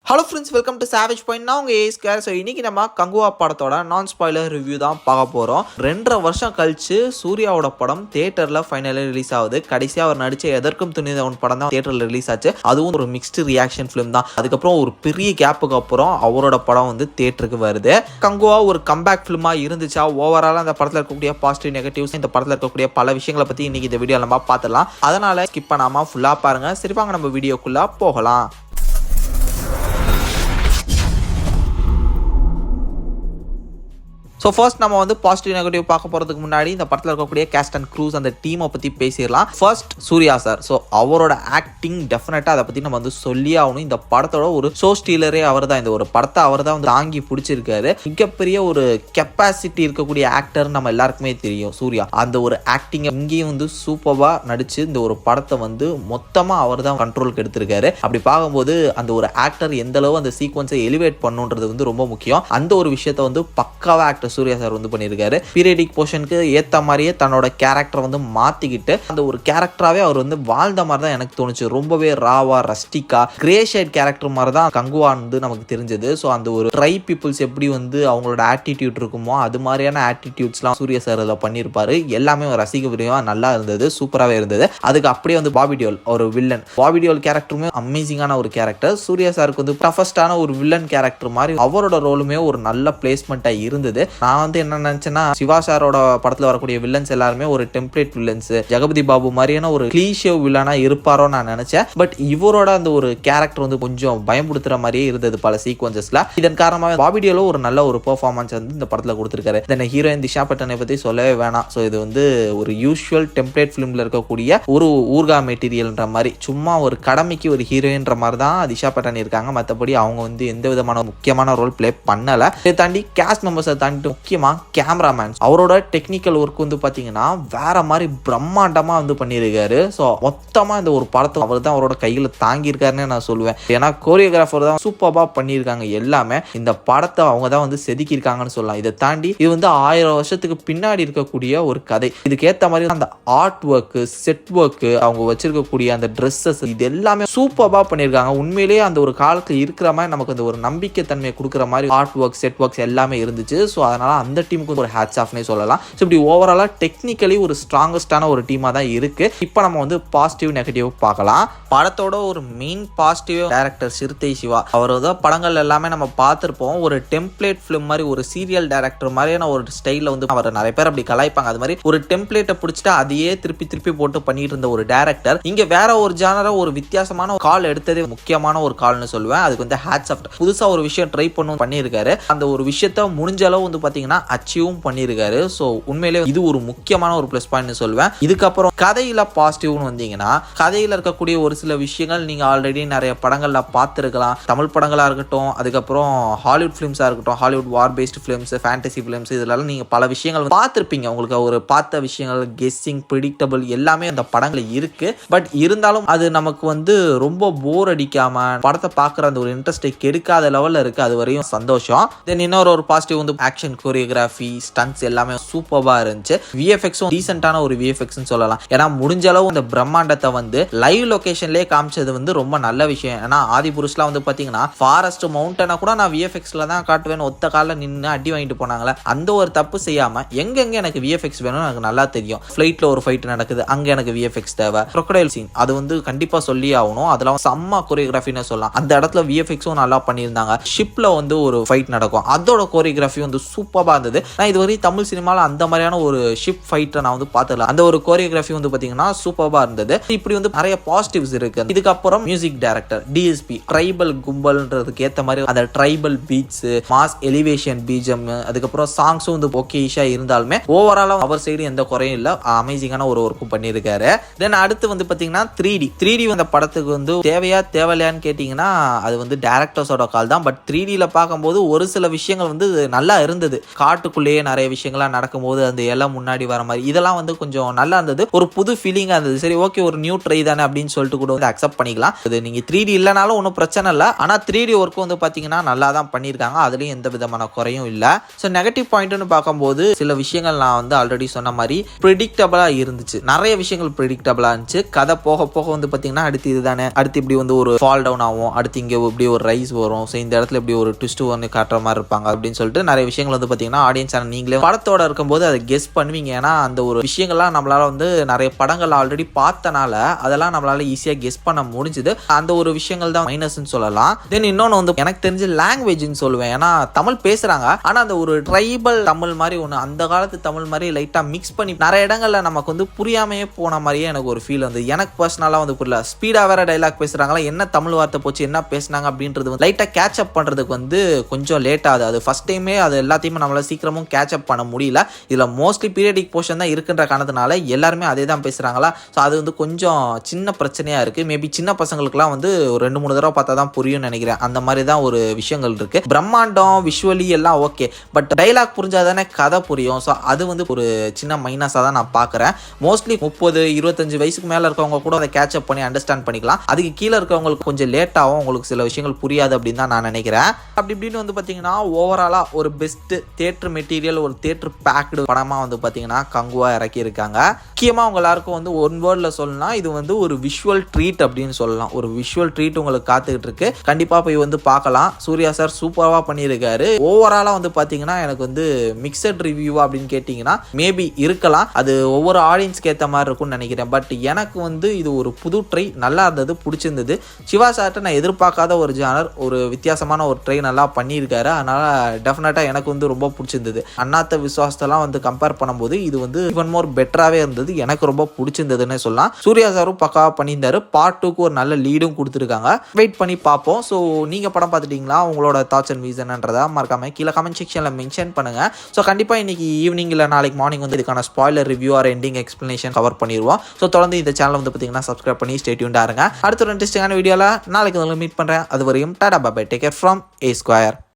Hello friends, welcome to savage point. நான் உங்கள் ace care. So இன்றைக்கி நம்ம கங்குவா படத்தோட நான் ஸ்பாய்லர் ரிவ்யூ தான் பார்க்க போகிறோம். 2.5 வருஷம் கழிச்சு சூர்யாவோட படம் தியேட்டரில் ஃபைனலி ரிலீஸ் ஆகுது. கடைசியாக அவர் நடித்த எதற்கும் துணிந்தவன் படம் தான் தியேட்டரில் ரிலீஸ் ஆச்சு. அதுவும் ஒரு மிக்ஸ்டு ரியாக்ஷன் ஃபிலிம் தான். அதுக்கப்புறம் ஒரு பெரிய கேப்புக்கு அப்புறம் அவரோட படம் வந்து தியேட்டருக்கு வருது. கங்குவா ஒரு கம்பேக் ஃபிலிமாக இருந்துச்சா? ஓவராலாக அந்த படத்தில் இருக்கக்கூடிய பாசிட்டிவ் நெகட்டிவ்ஸ், இந்த படத்தில் இருக்கக்கூடிய பல விஷயங்களை பற்றி இன்றைக்கி இந்த வீடியோ நம்ம பார்த்துடலாம். அதனால் ஸ்கிப் பண்ணாமல் ஃபுல்லாக பாருங்கள். சரி வாங்க நம்ம வீடியோக்குள்ளே போகலாம். ஸோ ஃபர்ஸ்ட் நம்ம வந்து பாசிட்டிவ் நெகட்டிவ் பார்க்க போகிறதுக்கு முன்னாடி இந்த படத்தில் இருக்கக்கூடிய கேஸ்ட் அண்ட் க்ரூஸ் அந்த டீமை பற்றி பேசிடலாம். First Suriya sir. ஸோ அவரோட ஆக்டிங் டெஃபினட்டாக அதை பற்றி நம்ம வந்து சொல்லி ஆகணும். இந்த படத்தோட ஒரு ஷோ ஸ்டீலரே அவர் தான். இந்த ஒரு படத்தை அவர் தான் வந்து தாங்கி பிடிச்சிருக்காரு. மிகப்பெரிய ஒரு கெப்பாசிட்டி இருக்கக்கூடிய ஆக்டர் நம்ம எல்லாருக்குமே தெரியும் சூர்யா. அந்த ஒரு ஆக்டிங்கை இங்கேயும் வந்து சூப்பராக நடிச்சு இந்த ஒரு படத்தை வந்து மொத்தமாக அவர் தான் கண்ட்ரோலுக்கு எடுத்திருக்காரு. அப்படி பார்க்கும்போது அந்த ஒரு ஆக்டர் எந்த அளவு அந்த சீக்வன்ஸை எலிவேட் பண்ணுன்றது வந்து ரொம்ப முக்கியம். அந்த ஒரு விஷயத்தை வந்து பக்காவாக ஆக்டர் சூர்யா சார் வந்து பண்ணியிருக்காரு. பீரியடிக் போர்ஷனுக்கு ஏற்ற மாதிரியே தன்னோட கேரக்டரை வந்து மாற்றிக்கிட்டு அந்த ஒரு கேரக்டராகவே அவர் வந்து வாழ்ந்த மாதிரி தான் எனக்கு தோணுச்சு. ரொம்பவே ராவா, ரஸ்டிக்கா, கிரே ஷேட் கேரக்டர் மாதிரி தான் கங்குவா வந்து நமக்கு தெரிஞ்சது. ஸோ அந்த ஒரு ட்ரை பீப்புள்ஸ் எப்படி வந்து அவங்களோட ஆட்டிடியூட் இருக்குமோ அது மாதிரியான ஆட்டிடியூட்ஸ்லாம் சூர்யா சார் அதில் பண்ணியிருப்பாரு. எல்லாமே ரசிக்க விரும்பமாக நல்லா இருந்தது, சூப்பராகவே இருந்தது. அதுக்கு அப்படியே வந்து பாபி டியோல் ஒரு வில்லன். பாபி டியோல் கேரக்டருமே அமேசிங்கான ஒரு கேரக்டர். சூர்யா சாருக்கு வந்து டஃபஸ்டான ஒரு வில்லன் கேரக்டர் மாதிரி அவரோட ரோலுமே ஒரு நல்ல பிளேஸ்மெண்ட்டாக இருந்தது. நான் வந்து என்ன நினைச்சேன்னா, சிவா சாரோட படத்தில் வரக்கூடிய வில்லன்ஸ் எல்லாருமே ஒரு டெம்ப்ளேட் வில்லன்ஸ், ஜெகபதி பாபு மாதிரியான ஒரு கிளீஷே வில்லனா இருப்பாரோ நான் நினைச்சேன். பட் இவரோட அந்த ஒரு கேரக்டர் வந்து கொஞ்சம் பயமுடுத்துற மாதிரியே இருந்தது பல சீக்வன்சஸ்ல. இதன் காரணமாக பாபி டியோல் ஒரு நல்ல ஒரு பெர்ஃபார்மன்ஸ் வந்து இந்த படத்தில் கொடுத்திருக்காரு. தென் ஹீரோயின் திஷா பட்டனை பற்றி சொல்லவே வேணாம். ஸோ இது வந்து ஒரு யூஷுவல் டெம்ப்ளேட் ஃபிலிம்ல இருக்கக்கூடிய ஒரு ஊர்கா மெட்டீரியல்ன்ற மாதிரி, சும்மா ஒரு கடமைக்கு ஒரு ஹீரோயின்ற மாதிரி தான் திஷா பட்டன் இருக்காங்க. மற்றபடி அவங்க வந்து எந்த விதமான முக்கியமான ரோல் பிளே பண்ணல. இதை தாண்டி கேஸ்ட் மெம்பர்ஸை தாண்டி முக்கியமா கேமராமேன், அவரோட டெக்னிக்கல் ஒர்க் வந்து பாத்தீங்கன்னா வேற மாதிரி பிரம்மாண்டமா வந்து பண்ணியிருக்காரு. ஸோ மொத்தமா இந்த ஒரு படத்தை அவர் தான் அவரோட கையில தாங்கியிருக்காருன்னு நான் சொல்லுவேன். ஏன்னா கோரியோகிராஃபர் தான் சூப்பரா பண்ணியிருக்காங்க. எல்லாமே இந்த படத்தை அவங்க தான் வந்து செதுக்கியிருக்காங்கன்னு சொல்லலாம். இதை தாண்டி இது வந்து 1000 வருஷத்துக்கு பின்னாடி இருக்கக்கூடிய ஒரு கதை. இதுக்கு ஏற்ற மாதிரி அந்த ஆர்ட் ஒர்க், செட் ஒர்க், அவங்க வச்சிருக்கக்கூடிய அந்த ட்ரெஸ்ஸஸ், இது எல்லாமே சூப்பரா பண்ணியிருக்காங்க. உண்மையிலேயே அந்த ஒரு காலத்தில் இருக்கிற மாதிரி நமக்கு அந்த ஒரு நம்பிக்கை தன்மையை கொடுக்குற மாதிரி ஆர்ட் ஒர்க், செட் ஒர்க்ஸ் எல்லாமே இருந்துச்சு. ஸோ அதனால அந்த டீமுக்கு ஒரு ஹேட்ஸ் ஆஃப்னே சொல்லலாம். ஸோ இப்படி ஓவராலா டெக்னிக்கலி ஒரு ஸ்ட்ராங்கஸ்டான ஒரு டீமாக தான் இருக்கு. இப்போ நம்ம வந்து பாசிட்டிவ் நெகட்டிவ் பார்க்கலாம். படத்தோட ஒரு main positive director Siruthai Siva. அவரோட படங்கள் எல்லாமே நம்ம பார்த்துருப்போம். ஒரு டெம்ப்ளேட் ஃபிலிம் மாதிரி, ஒரு சீரியல் டைரக்டர் மாதிரியான ஒரு ஸ்டைலில் வந்து அவர் நிறைய பேர் அப்படி கலாய்ப்பாங்க. அது மாதிரி ஒரு டெம்ப்ளேட்டை பிடிச்சிட்டு அதையே திருப்பி திருப்பி போட்டு பண்ணிட்டு இருந்த ஒரு டைரக்டர் இங்க வேற ஒரு ஜானரா ஒரு வித்தியாசமான கால் எடுத்ததே முக்கியமான ஒரு கால்னு சொல்லுவேன். அதுக்கு வந்து ஹேட்ஸ் ஆஃப். புதுசா ஒரு விஷயம் ட்ரை பண்ணியிருக்காரு. அந்த ஒரு விஷயத்த முடிஞ்ச அளவு வந்து பாத்தீங்கன்னா அச்சீவும் பண்ணியிருக்காரு. ஸோ உண்மையிலே இது ஒரு முக்கியமான ஒரு பிளஸ் பாயிண்ட் சொல்லுவேன். இதுக்கப்புறம் கதையில பாசிட்டிவ்னு வந்தீங்கன்னா, கதையில இருக்கக்கூடிய ஒரு சில விஷயங்கள் நீங்க ஆல்ரெடி நிறைய படங்கள்ல பார்த்துருக்கலாம். தமிழ் படங்களா இருக்கட்டும், அதுக்கப்புறம் ஹாலிவுட் ஃபிலிம்ஸா இருக்கட்டும், ஹாலிவுட் வார் பேஸ்ட் ஃபிலிம்ஸ், ஃபேண்டசி ஃபிலிம்ஸ், இதெல்லாம் நீங்க பல விஷயங்கள் பார்த்துருப்பீங்க. உங்களுக்கு ஒரு பார்த்த விஷயங்கள், கெஸ்ஸிங், ப்ரெடிக்டபிள் எல்லாமே அந்த படங்கள் இருக்கு. பட் இருந்தாலும் அது நமக்கு வந்து ரொம்ப போர் அடிக்காம படத்தை பார்க்குற அந்த ஒரு இன்ட்ரெஸ்டை கெடுக்காத லெவலில் இருக்கு. அது வரையும் சந்தோஷம். தென் இன்னொரு பாசிட்டிவ் வந்து ஆக்ஷன், கோரியோகிராஃபி, ஸ்டன்ட்ஸ் எல்லாமே சூப்பரா இருந்துச்சு. விஎஃப்எக்ஸும் டீசென்ட்டான ஒரு விஎஃப்எக்ஸ்னு சொல்லலாம். ஏன்னா முடிஞ்ச அளவு அந்த பிரம்மாண்டத்தை வந்து லைவ் லொகேஷன்லேயே காமிச்சது வந்து ரொம்ப நல்ல விஷயம். ஏன்னா ஆதிபுருஷ்லாம் வந்து பார்த்தீங்கன்னா ஃபாரஸ்ட் மவுண்டனை கூட நான் விஎஃப்எக்ஸ்ல தான் காட்டுவேன், ஒத்த காலில் நின்று அடி வாங்கிட்டு போனாங்களே, அந்த ஒரு தப்பு செய்யாம எங்கெங்க எனக்கு விஎஃப்எக்ஸ் வேணும்னு எனக்கு நல்லா தெரியும். ஃபிளைட்ல ஒரு ஃபைட் நடக்குது, அங்க எனக்கு விஎஃப்எக்ஸ் தேவை. crocodile சீன் அது வந்து கண்டிப்பா சொல்லி ஆகணும். அதெல்லாம் செம்ம கோரியோகிராஃபின்னு சொல்லலாம். அந்த இடத்துல விஎஃப்எக்ஸும் நல்லா பண்ணியிருந்தாங்க. ஷிப்ல வந்து ஒரு ஃபைட் நடக்கும், அதோட கோரியோகிராஃபி வந்து சூப்பரா இருந்தது. நான் இதுவரை தமிழ் சினிமாவில் அந்த மாதிரியான ஒரு ஷிப் ஃபைட்டை நான் வந்து பார்த்தல. அந்த ஒரு கோரியோகிராஃபி வந்து பார்த்தீங்கன்னா சூப்பராக இருந்தது. இப்படி வந்து நிறைய பாசிட்டிவ்ஸ் இருக்கு. இதுக்கப்புறம் மியூசிக் டைரக்டர் டிஎஸ்பி, ட்ரைபல் கும்பல்ன்றதுக்கு ஏற்ற மாதிரி அந்த ட்ரைபல் பீட்ஸ், மாஸ் எலிவேஷன் பீஜம், அதுக்கப்புறம் சாங்ஸும் வந்து ஓகேஷா இருந்தாலுமே ஓவராலாக அவர் சைடு எந்த குறையும் இல்லை. அமேசிங்கான ஒரு ஒர்க்கும் பண்ணியிருக்காரு. தென் அடுத்து வந்து பார்த்தீங்கன்னா 3D அந்த படத்துக்கு வந்து தேவையா தேவையில்லையான்னு கேட்டிங்கன்னா அது வந்து டேரக்டர்ஸோட கால் தான். பட் 3Dல பார்க்கும்போது ஒரு சில விஷயங்கள் வந்து நல்லா இருந்தது. காட்டுக்குள்ளேயே நிறைய விஷயங்கள்லாம் நடக்கும்போது அந்த எல்லாம் முன்னாடி வர மாதிரி இதெல்லாம் வந்து கொஞ்சம் நல்லா இருந்தது. ஒரு புது ஃபீலிங்காக இருந்தது. சரி ஓகே ஒரு நியூ ட்ரை தானே அப்படின்னு சொல்லிட்டு கூட வந்து அக்செப்ட் பண்ணிக்கலாம். இது நீங்கள் 3D இல்லைனாலும் ஒன்றும் பிரச்சனை இல்லை. ஆனால் 3D ஒர்க்கு வந்து பார்த்தீங்கன்னா நல்லா தான் பண்ணியிருக்காங்க. அதுலேயும் எந்த விதமான குறையும் இல்லை. ஸோ நெகட்டிவ் பாயிண்ட்னு பார்க்கும்போது சில விஷயங்கள் நான் வந்து ஆல்ரெடி சொன்ன மாதிரி ப்ரிடிக்டபிளாக இருந்துச்சு. நிறைய விஷயங்கள் ப்ரிடிக்டபிளாக இருந்துச்சு. கதை போக போக வந்து பார்த்தீங்கன்னா அடுத்து இதுதானே, அடுத்து இப்படி வந்து ஒரு ஃபால் டவுன் ஆகும், அடுத்து இங்கே இப்படி ஒரு ரைஸ் வரும், ஸோ இந்த இடத்துல இப்படி ஒரு ட்விஸ்ட் வந்து காட்டுற மாதிரி இருப்பாங்க அப்படின்னு சொல்லிட்டு நிறைய விஷயங்கள் வந்து பார்த்தீங்கன்னா ஆடியன்ஸ் நீங்களே படத்தோட இருக்கும்போது அதை கெஸ் பண்ணுவீங்க. ஏன்னா அந்த ஒரு விஷயங்கள்லாம் நம்மளால வந்து நிறைய படங்கள் ஆல்ரெடி பார்த்தனால அதெல்லாம் நம்மளால ஈஸியாக கெஸ் பண்ண முடிஞ்சுது. அந்த ஒரு விஷயங்கள் தான் மைனஸ்ன்னு சொல்லலாம். தென் இன்னொன்று வந்து எனக்கு தெரிஞ்ச லாங்குவேஜ்னு சொல்லுவேன். ஏன்னா தமிழ் பேசுறாங்க, ஆனால் அந்த ஒரு ட்ரைபல் தமிழ் மாதிரி ஒன்று அந்த காலத்து தமிழ் மாதிரி லைட்டாக மிக்ஸ் பண்ணி நிறைய இடங்களில் நமக்கு வந்து புரியாமையே போன மாதிரியே எனக்கு ஒரு ஃபீல் வந்து எனக்கு பர்சனலாக வந்து புரியல. ஸ்பீடாக வேற டைலாக் பேசுகிறாங்களா, என்ன தமிழ் வார்த்தை போச்சு, என்ன பேசுனாங்க அப்படின்றது வந்து லைட்டாக கேட்ச் அப் பண்ணுறதுக்கு வந்து கொஞ்சம் லேட் ஆகுது. அது ஃபர்ஸ்ட் டைமே அது எல்லாத்தையுமே நம்மளால சீக்கிரமும் கேட்ச் அப் பண்ண முடியல. இதில் மோஸ்ட்லி பீரியடிக் போர்ஷன் தான் இருக்குன்ற காரணத்தினால எல்லாருமே அதே தான் பேசுகிறாங்களா. ஸோ அது வந்து கொஞ்சம் சின்ன பிரச்சனையாக இருக்குது. மேபி சின்ன பசங்களுக்குலாம் வந்து ஒரு 2-3 தடவை பார்த்தா தான் புரியும்னு நினைக்கிறேன். அந்த மாதிரி தான் ஒரு விஷயங்கள் இருக்குது. பிரம்மாண்டம் விஷுவலி எல்லாம் ஓகே, பட் டைலாக் புரிஞ்சாதானே கதை புரியும். ஸோ அது வந்து ஒரு சின்ன மைனஸாக தான் நான் பார்க்குறேன். மோஸ்ட்லி 30-25 வயசுக்கு மேலே இருக்கவங்க கூட அதை கேட்ச் அப் பண்ணி அண்டர்ஸ்டாண்ட் பண்ணிக்கலாம். அதுக்கு கீழே இருக்கவங்களுக்கு கொஞ்சம் லேட்டாகவும் உங்களுக்கு சில விஷயங்கள் புரியாது அப்படின்னு தான் நான் நினைக்கிறேன். அப்படி இப்படின்னு வந்து பார்த்தீங்கன்னா ஓவராலாக ஒரு பெஸ்ட் தியேட்டர் மெட்டீரியல், ஒரு தியேட்டர் பேக்டு படமாக வந்து பார்த்தீங்கன்னா கங்குவா இறக்கியிருக்காங்க. முக்கியமாக உங்க எல்லாருக்கும் வந்து ஒன் வேர்டில் சொல்லலாம், இது வந்து ஒரு விஷுவல் ட்ரீட் அப்படின்னு சொல்லலாம். ஒரு விஷுவல் ட்ரீட் உங்களுக்கு காத்துக்கிட்டு இருக்கு. கண்டிப்பாக போய் வந்து பார்க்கலாம். சூர்யா சார் சூப்பராக பண்ணியிருக்காரு. ஓவராலாக வந்து பார்த்தீங்கன்னா எனக்கு வந்து மிக்சட் ரிவ்யூவா அப்படின்னு கேட்டிங்கன்னா மேபி இருக்கலாம். அது ஒவ்வொரு ஆடியன்ஸ்க்கு ஏற்ற மாதிரி இருக்கும்னு நினைக்கிறேன். பட் எனக்கு வந்து இது ஒரு புது ட்ரை, நல்லா இருந்தது, பிடிச்சிருந்தது. சிவா சார்ட்ட நான் எதிர்பார்க்காத ஒரு ஜானர், ஒரு வித்தியாசமான ஒரு ட்ரை நல்லா பண்ணியிருக்காரு. அதனால டெஃபினட்டாக எனக்கு வந்து ரொம்ப பிடிச்சிருந்தது. அண்ணாத்த விசுவாசத்தெல்லாம் வந்து கம்பேர் பண்ணும்போது இது வந்து ஈவன் மோர் பெட்டராகவே இருந்தது. எனக்கு ரொம்ப பிடிச்சிருந்ததுன்னு சொல்லலாம். சூர்யா சாரும் பக்காவாக பண்ணியிருந்தாரு. பார்ட் 2க்கு ஒரு நல்ல லீடும் கொடுத்துருக்காங்க. வெயிட் பண்ணி பார்ப்போம். ஸோ நீங்கள் படம் பார்த்துட்டீங்களா, உங்களோட தாட்ஸ் அண்ட் வீசன்ன்றதை மறக்காம கீழே கமெண்ட் செக்ஷனில் மென்ஷன் பண்ணுங்க. ஸோ கண்டிப்பாக இன்னைக்கு ஈவினிங் இல்லை நாளைக்கு மார்னிங் வந்து இதுக்கான spoiler review are ending explanation cover பண்ணிடுவோம். ஸோ தொடர்ந்து இந்த சேனல் வந்து பார்த்தீங்கன்னா சப்ஸ்கிரைப் பண்ணி ஸ்டே டியூன்டா இருங்க. அடுத்த ஒரு இன்ட்ரெஸ்டிங்கான வீடியோவில் நாளைக்கு மீட் பண்ணுறேன். அது வரையும் tata bye, take care from A Square.